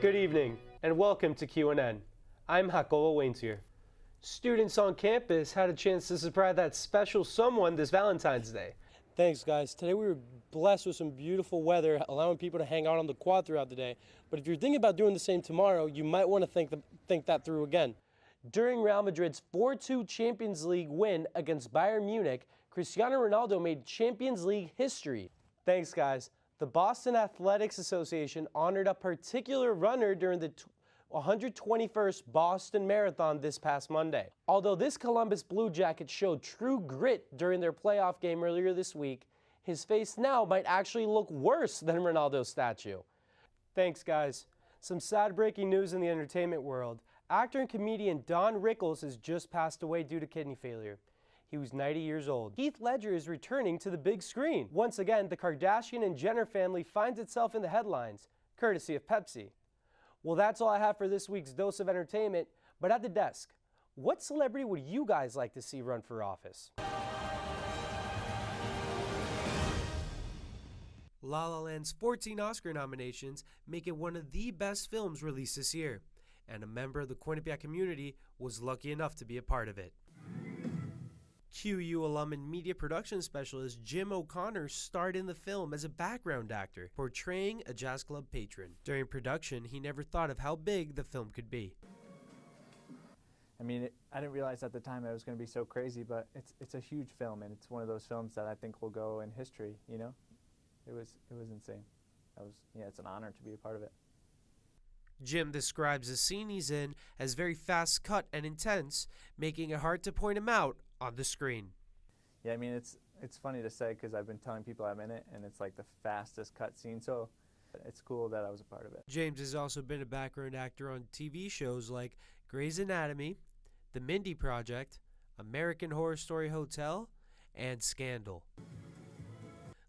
Good evening, and welcome to Q&N. I'm Jacobo Waincier. Students on campus had a chance to surprise that special someone this Valentine's Day. Thanks, guys. Today we were blessed with some beautiful weather, allowing people to hang out on the quad throughout the day. But if you're thinking about doing the same tomorrow, you might want to think that through again. During Real Madrid's 4-2 Champions League win against Bayern Munich, Cristiano Ronaldo made Champions League history. Thanks, guys. The Boston Athletics Association honored a particular runner during the 121st Boston Marathon this past Monday. Although this Columbus Blue Jacket showed true grit during their playoff game earlier this week, his face now might actually look worse than Ronaldo's statue. Thanks, guys. Some sad breaking news in the entertainment world. Actor and comedian Don Rickles has just passed away due to kidney failure. He was 90 years old. Heath Ledger is returning to the big screen. Once again, the Kardashian and Jenner family finds itself in the headlines, courtesy of Pepsi. Well, that's all I have for this week's Dose of Entertainment, but at the desk, what celebrity would you guys like to see run for office? La La Land's 14 Oscar nominations make it one of the best films released this year, and a member of the Quinnipiac community was lucky enough to be a part of it. QU alum and media production specialist Jim O'Connor starred in the film as a background actor, portraying a jazz club patron. During production, he never thought of how big the film could be. I mean, I didn't realize at the time it was going to be so crazy, but it's a huge film, and it's one of those films that I think will go in history, you know? It was insane. It's an honor to be a part of it. Jim describes the scene he's in as very fast cut and intense, making it hard to point him out on the screen. Yeah, I mean, it's funny to say because I've been telling people I'm in it, and it's like the fastest cut scene, so it's cool that I was a part of it. James has also been a background actor on TV shows like Grey's Anatomy, The Mindy Project, American Horror Story Hotel, and Scandal.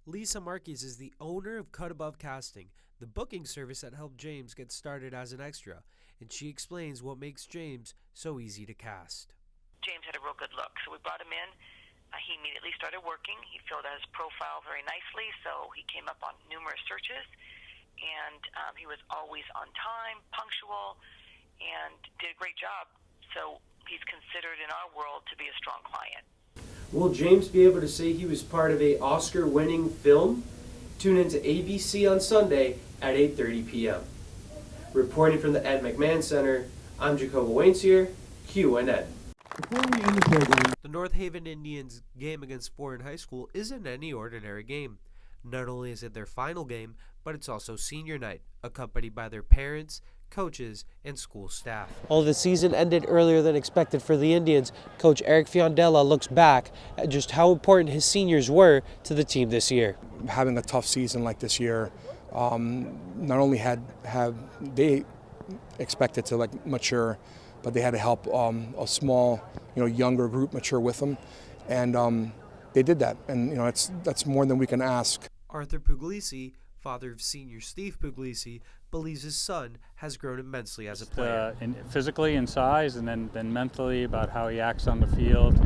Lisa Marquez is the owner of Cut Above Casting, the booking service that helped James get started as an extra, and she explains what makes James so easy to cast. James had a real good look, so we brought him in. He immediately started working. He filled out his profile very nicely, so he came up on numerous searches, and he was always on time, punctual, and did a great job. So he's considered in our world to be a strong client. Will James be able to say he was part of an Oscar-winning film? Tune into ABC on Sunday at 8:30 p.m. Reporting from the Ed McMahon Center, I'm Jacobo Waincier, Q&N. The North Haven Indians' game against Warren High School isn't any ordinary game. Not only is it their final game, but it's also senior night, accompanied by their parents, coaches, and school staff. Although the season ended earlier than expected for the Indians, Coach Eric Fiondella looks back at just how important his seniors were to the team this year. Having a tough season like this year, not only have they expected to mature, but they had to help a small, younger group mature with them, and they did that. And that's more than we can ask. Arthur Puglisi, father of senior Steve Puglisi, believes his son has grown immensely as a player. Physically in size, and then mentally about how he acts on the field.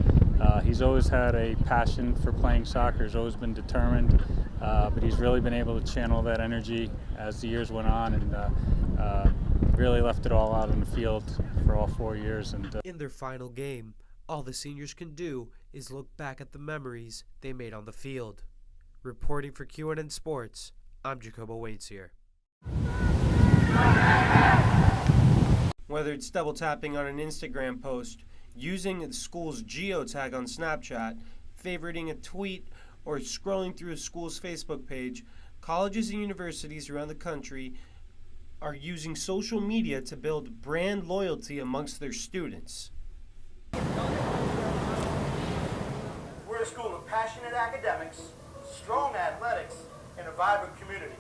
He's always had a passion for playing soccer. He's always been determined, but he's really been able to channel that energy as the years went on, and really left it all out on the field for all 4 years. And in their final game, all the seniors can do is look back at the memories they made on the field. Reporting for Q&N Sports, I'm Jacobo Waincier. Whether it's double tapping on an Instagram post, using the school's geotag on Snapchat, favoriting a tweet, or scrolling through a school's Facebook page, colleges and universities around the country are using social media to build brand loyalty amongst their students. We're a school of passionate academics, strong athletics, and a vibrant community.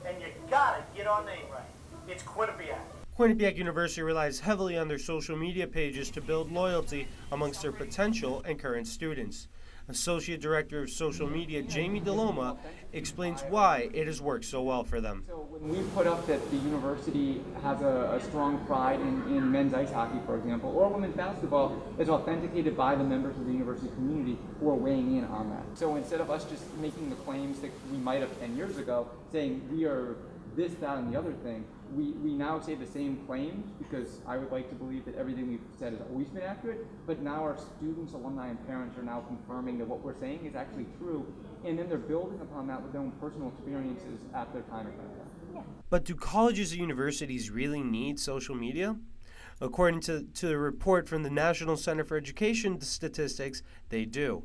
And you gotta get our name right. It's Quinnipiac. Quinnipiac University relies heavily on their social media pages to build loyalty amongst their potential and current students. Associate Director of Social Media Jamie DeLoma explains why it has worked so well for them. So when we put up that the university has a strong pride in men's ice hockey, for example, or women's basketball, is authenticated by the members of the university community who are weighing in on that. So instead of us just making the claims that we might have 10 years ago, saying we are this, that, and the other thing, we now say the same claims because I would like to believe that everything we've said has always been accurate, but now our students, alumni, and parents are now confirming that what we're saying is actually true, and then they're building upon that with their own personal experiences at their time at Penn. But do colleges and universities really need social media? According to a report from the National Center for Education Statistics, they do.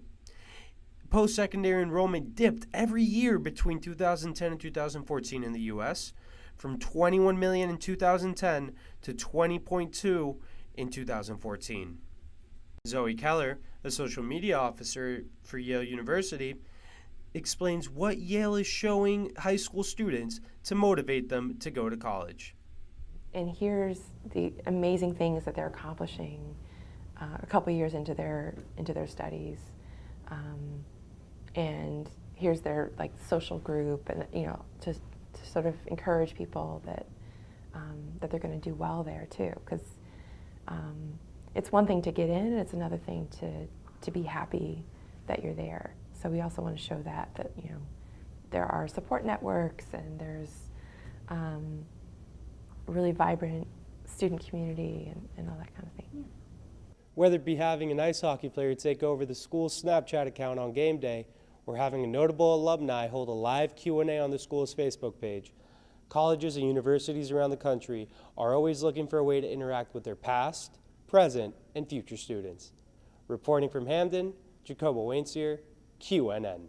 Post-secondary enrollment dipped every year between 2010 and 2014 in the U.S., from 21 million in 2010 to 20.2 in 2014. Zoe Keller, a social media officer for Yale University, explains what Yale is showing high school students to motivate them to go to college. And here's the amazing things that they're accomplishing a couple years into their studies, and here's their social group, and to sort of encourage people that that they're going to do well there too, because it's one thing to get in, and it's another thing to be happy that you're there. So we also want to show that there are support networks, and there's really vibrant student community and all that kind of thing. Whether it be having an ice hockey player take over the school's Snapchat account on game day, or having a notable alumni hold a live Q&A on the school's Facebook page, colleges and universities around the country are always looking for a way to interact with their past, present, and future students. Reporting from Hamden, Jacobo Waincier, QNN.